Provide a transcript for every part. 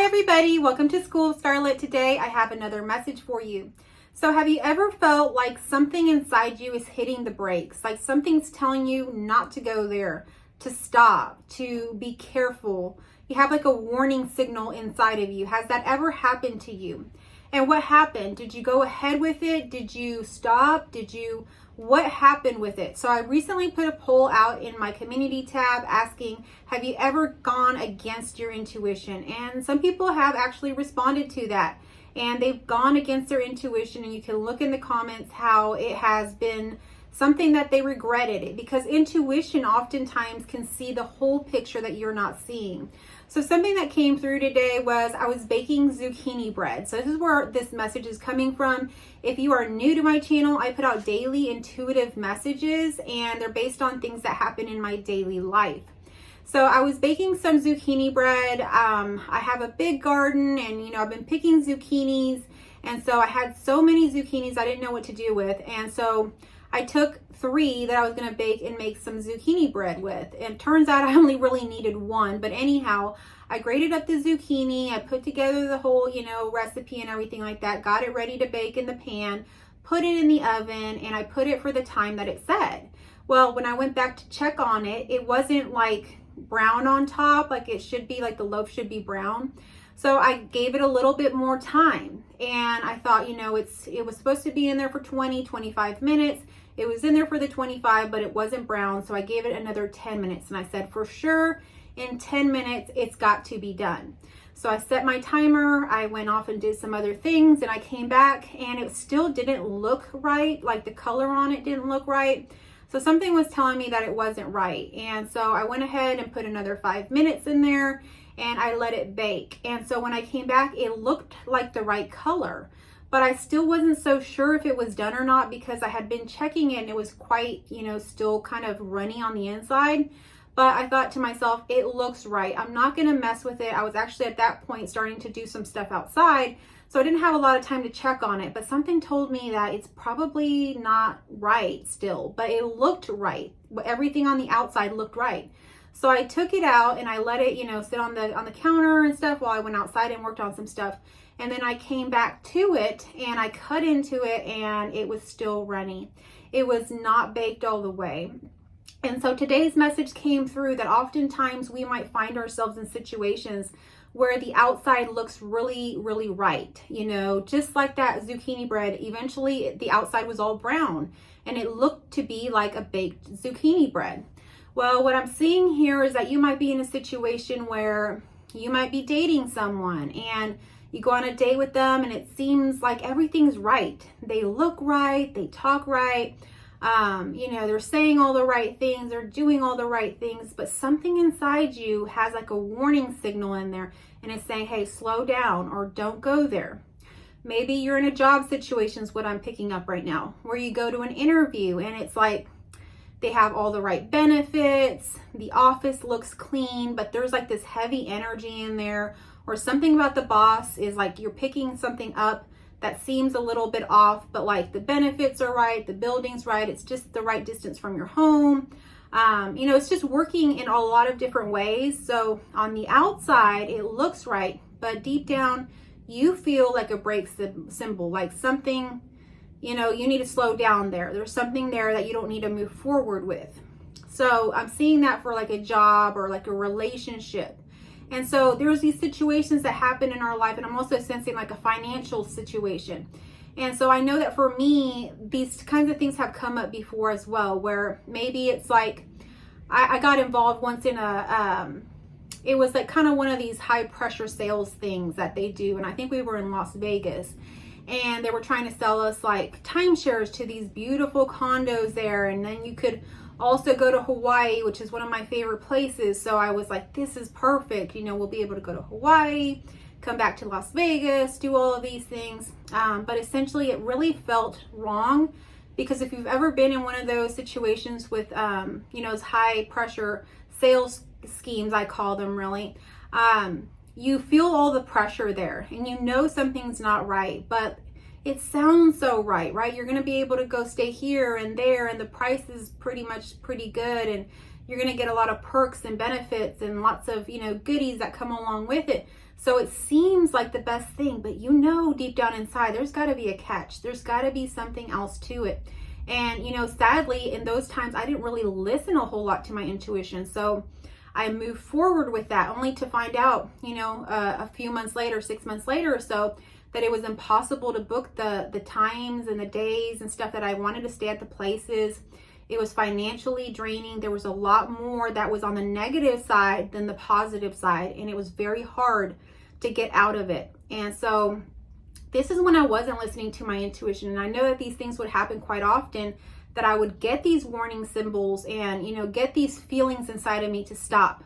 Hi everybody, welcome to School of Scarlett. Today I have another message for you. So have you ever felt like something inside you is hitting the brakes? Like something's telling you not to go there, to stop, to be careful. You have like a warning signal inside of you. Has that ever happened to you? And what happened? Did you go ahead with it? Did you stop? What happened with it? So I recently put a poll out in my community tab asking, have you ever gone against your intuition? And some people have actually responded to that. And they've gone against their intuition, and you can look in the comments how it has been something that they regretted it, because intuition oftentimes can see the whole picture that you're not seeing. So something that came through today was I was baking zucchini bread. So this is where this message is coming from. If you are new to my channel, I put out daily intuitive messages, and they're based on things that happen in my daily life. So I was baking some zucchini bread. I have a big garden, and I've been picking zucchinis, and so I had so many zucchinis I didn't know what to do with, and so I took 3 that I was going to bake and make some zucchini bread with. And it turns out I only really needed 1, but anyhow, I grated up the zucchini, I put together the whole recipe and everything like that, got it ready to bake in the pan, put it in the oven, and I put it for the time that it said. Well, when I went back to check on it, it wasn't like brown on top like it should be, like the loaf should be brown. So I gave it a little bit more time, and I thought, it was supposed to be in there for 25 minutes. It was in there for the 25, but it wasn't brown. So I gave it another 10 minutes, and I said, for sure, in 10 minutes, it's got to be done. So I set my timer. I went off and did some other things, and I came back, and it still didn't look right. Like the color on it didn't look right. So something was telling me that it wasn't right. And so I went ahead and put another 5 minutes in there, and I let it bake. And so when I came back, it looked like the right color, but I still wasn't so sure if it was done or not, because I had been checking it and it was quite, still kind of runny on the inside. But I thought to myself, it looks right. I'm not going to mess with it. I was actually at that point starting to do some stuff outside, so I didn't have a lot of time to check on it, but something told me that it's probably not right still, but it looked right. Everything on the outside looked right. So I took it out and I let it, sit on the counter and stuff while I went outside and worked on some stuff. And then I came back to it and I cut into it, and it was still runny. It was not baked all the way. And so today's message came through that oftentimes we might find ourselves in situations where the outside looks really, really right. Just like that zucchini bread, eventually the outside was all brown and it looked to be like a baked zucchini bread. Well, what I'm seeing here is that you might be in a situation where you might be dating someone, and you go on a date with them and it seems like everything's right. They look right, they talk right, they're saying all the right things, they're doing all the right things, but something inside you has like a warning signal in there, and it's saying, hey, slow down, or don't go there. Maybe you're in a job situation is what I'm picking up right now, where you go to an interview and it's like, they have all the right benefits, the office looks clean, but there's like this heavy energy in there, or something about the boss is like you're picking something up that seems a little bit off, but like the benefits are right, the building's right, it's just the right distance from your home. It's just working in a lot of different ways. So on the outside, it looks right, but deep down, you feel like a break symbol, like something, you need to slow down there. There's something there that you don't need to move forward with. So I'm seeing that for like a job or like a relationship. And so there's these situations that happen in our life, and I'm also sensing like a financial situation. And so I know that for me, these kinds of things have come up before as well, where maybe it's like, I got involved once in it was like kind of one of these high pressure sales things that they do. And I think we were in Las Vegas, and they were trying to sell us like timeshares to these beautiful condos there. And then you could also go to Hawaii, which is one of my favorite places. So I was like, this is perfect. We'll be able to go to Hawaii, come back to Las Vegas, do all of these things. But essentially it really felt wrong, because if you've ever been in one of those situations with, those high pressure sales schemes, I call them really, you feel all the pressure there, and something's not right, but it sounds so right? You're going to be able to go stay here and there, and the price is pretty good, and you're going to get a lot of perks and benefits and lots of, goodies that come along with it. So it seems like the best thing, but you know deep down inside, there's got to be a catch. There's got to be something else to it. And, you know, sadly, in those times, I didn't really listen a whole lot to my intuition. So I moved forward with that only to find out, you know, a few months later, 6 months later or so, that it was impossible to book the times and the days and stuff that I wanted to stay at the places. It was financially draining. There was a lot more that was on the negative side than the positive side. And it was very hard to get out of it. And so this is when I wasn't listening to my intuition. And I know that these things would happen quite often, that I would get these warning symbols and, you know, get these feelings inside of me to stop,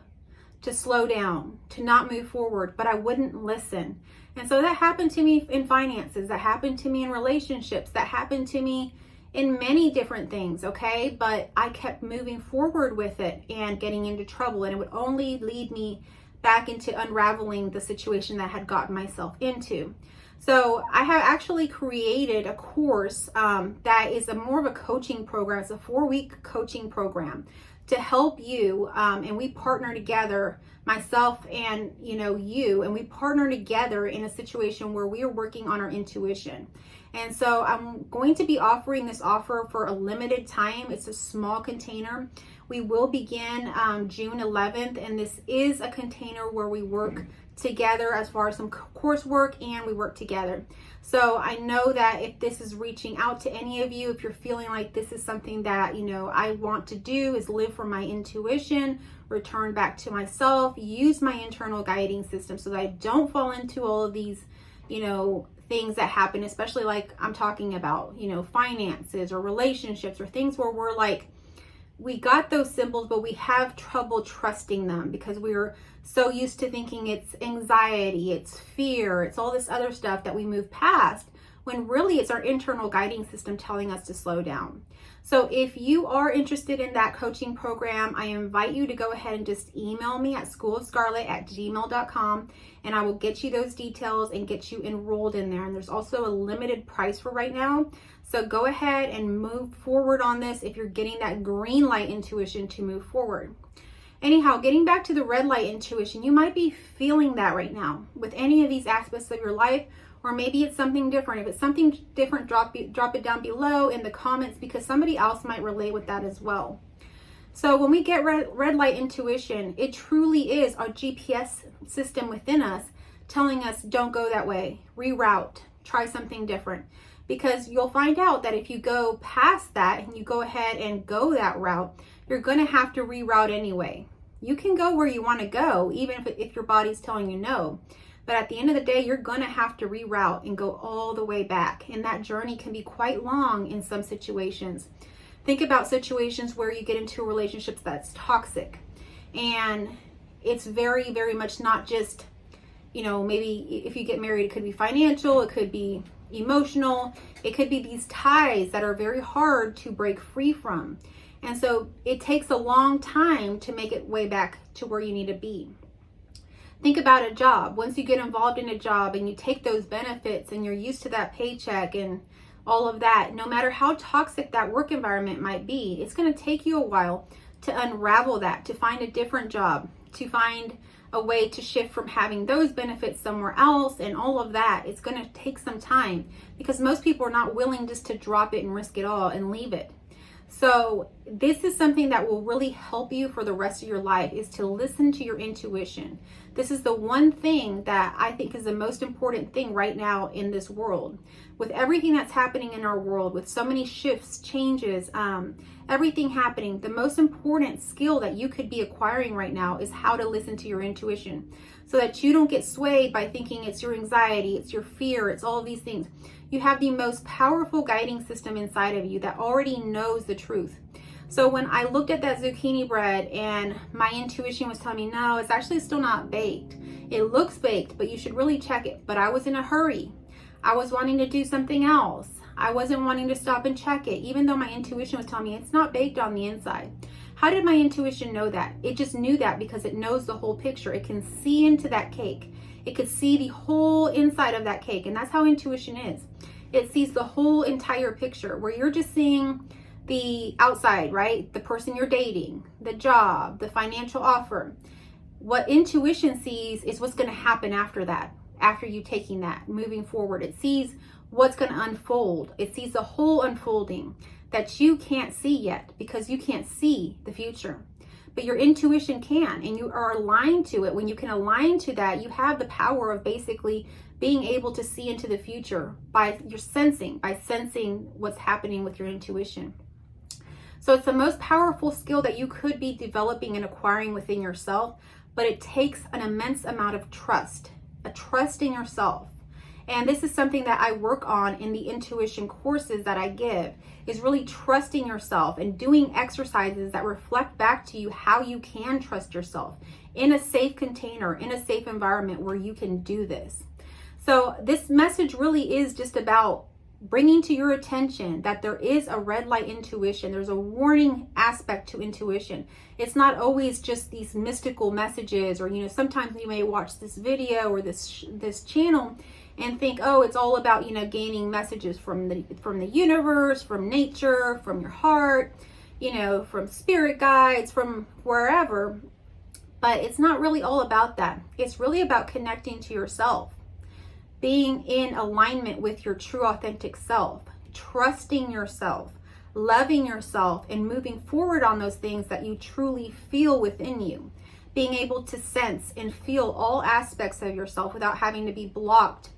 to slow down, to not move forward, but I wouldn't listen. And so that happened to me in finances. That happened to me in relationships. That happened to me in many different things, okay? But I kept moving forward with it and getting into trouble, and it would only lead me back into unraveling the situation that I had gotten myself into. So I have actually created a course that is more of a coaching program. It's a 4-week coaching program to help you. And we partner together, myself and, you know, you, and we partner together in a situation where we are working on our intuition. And so I'm going to be offering this offer for a limited time. It's a small container. We will begin June 11th, and this is a container where we work together as far as some coursework, and we work together. So I know that if this is reaching out to any of you, if you're feeling like this is something that, you know, I want to do, is live from my intuition, return back to myself, use my internal guiding system so that I don't fall into all of these, you know, things that happen, especially like I'm talking about, you know, finances or relationships or things where we're like, we got those symbols, but we have trouble trusting them because we're so used to thinking it's anxiety, it's fear, it's all this other stuff that we move past, when really it's our internal guiding system telling us to slow down. So if you are interested in that coaching program, I invite you to go ahead and just email me at schoolofscarlett@gmail.com, and I will get you those details and get you enrolled in there. And there's also a limited price for right now. So go ahead and move forward on this if you're getting that green light intuition to move forward. Anyhow, getting back to the red light intuition, you might be feeling that right now with any of these aspects of your life, or maybe it's something different. If it's something different, drop it down below in the comments, because somebody else might relate with that as well. So when we get red light intuition, it truly is our GPS system within us telling us, don't go that way, reroute, try something different. Because you'll find out that if you go past that and you go ahead and go that route, you're going to have to reroute anyway. You can go where you want to go, even if your body's telling you no. But at the end of the day, you're going to have to reroute and go all the way back. And that journey can be quite long in some situations. Think about situations where you get into a relationship that's toxic. And it's very, very much not just, you know, maybe if you get married, it could be financial, it could be emotional, it could be these ties that are very hard to break free from. And so it takes a long time to make it way back to where you need to be. Think about a job. Once you get involved in a job and you take those benefits and you're used to that paycheck and all of that, no matter how toxic that work environment might be, it's going to take you a while to unravel that, to find a different job, to find a way to shift from having those benefits somewhere else and all of that. It's going to take some time because most people are not willing just to drop it and risk it all and leave it. So this is something that will really help you for the rest of your life, is to listen to your intuition. This is the one thing that I think is the most important thing right now in this world. With everything that's happening in our world, with so many shifts, changes, everything happening, the most important skill that you could be acquiring right now is how to listen to your intuition, so that you don't get swayed by thinking it's your anxiety, it's your fear, it's all of these things. You have the most powerful guiding system inside of you that already knows the truth. So when I looked at that zucchini bread and my intuition was telling me, no, it's actually still not baked. It looks baked, but you should really check it. But I was in a hurry. I was wanting to do something else. I wasn't wanting to stop and check it, even though my intuition was telling me it's not baked on the inside. How did my intuition know that? It just knew that because it knows the whole picture. It can see into that cake. It could see the whole inside of that cake. And that's how intuition is. It sees the whole entire picture, where you're just seeing the outside, right? The person you're dating, the job, the financial offer. What intuition sees is what's going to happen after that, after you taking that, moving forward. It sees what's going to unfold. It sees the whole unfolding that you can't see yet because you can't see the future. But your intuition can, and you are aligned to it. When you can align to that, you have the power of basically being able to see into the future by sensing what's happening with your intuition. So it's the most powerful skill that you could be developing and acquiring within yourself, but it takes an immense amount of trust, a trust in yourself. And this is something that I work on in the intuition courses that I give, is really trusting yourself and doing exercises that reflect back to you how you can trust yourself in a safe container, in a safe environment where you can do this. So this message really is just about bringing to your attention that there is a red light intuition. There's a warning aspect to intuition. It's not always just these mystical messages, or, sometimes you may watch this video or this channel and think, oh, it's all about, gaining messages from the universe, from nature, from your heart, from spirit guides, from wherever. But it's not really all about that. It's really about connecting to yourself, being in alignment with your true authentic self, trusting yourself, loving yourself, and moving forward on those things that you truly feel within you. Being able to sense and feel all aspects of yourself without having to be blocked.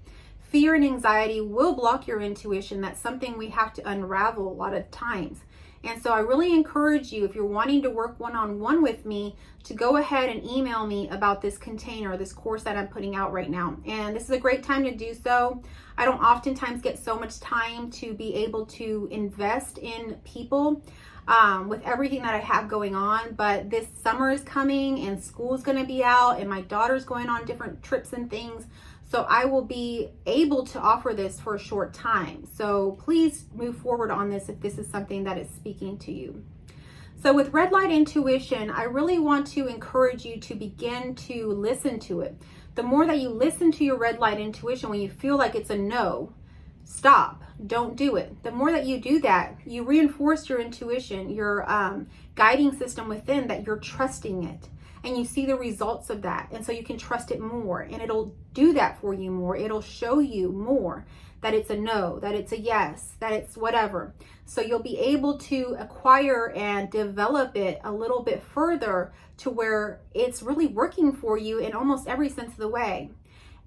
Fear and anxiety will block your intuition. That's something we have to unravel a lot of times. And so I really encourage you, if you're wanting to work one-on-one with me, to go ahead and email me about this container, this course that I'm putting out right now. And this is a great time to do so. I don't oftentimes get so much time to be able to invest in people with everything that I have going on. But this summer is coming and school is going to be out and my daughter's going on different trips and things. So I will be able to offer this for a short time. So please move forward on this if this is something that is speaking to you. So with red light intuition, I really want to encourage you to begin to listen to it. The more that you listen to your red light intuition, when you feel like it's a no, stop, don't do it. The more that you do that, you reinforce your intuition, your guiding system within, that you're trusting it. And you see the results of that. And so you can trust it more, and it'll do that for you more. It'll show you more that it's a no, that it's a yes, that it's whatever. So you'll be able to acquire and develop it a little bit further to where it's really working for you in almost every sense of the way.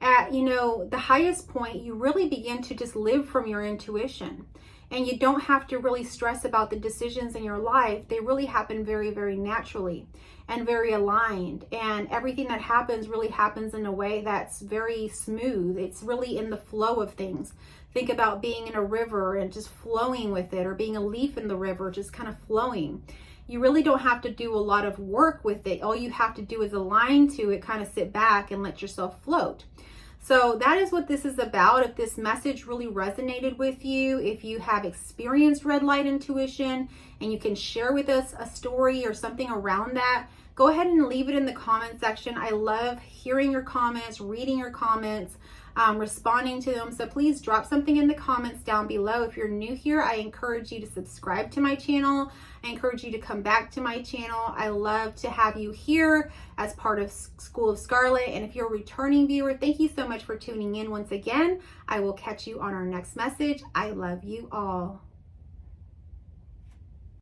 At, the highest point, you really begin to just live from your intuition. And you don't have to really stress about the decisions in your life. They really happen very, very naturally and very aligned. And everything that happens really happens in a way that's very smooth. It's really in the flow of things. Think about being in a river and just flowing with it, or being a leaf in the river, just kind of flowing. You really don't have to do a lot of work with it. All you have to do is align to it, kind of sit back and let yourself float. So that is what this is about. If this message really resonated with you, if you have experienced red light intuition and you can share with us a story or something around that, go ahead and leave it in the comment section. I love hearing your comments, reading your comments, responding to them. So please drop something in the comments down below. If you're new here, I encourage you to subscribe to my channel. I encourage you to come back to my channel. I love to have you here as part of School of Scarlett. And if you're a returning viewer, thank you so much for tuning in once again. I will catch you on our next message. I love you all.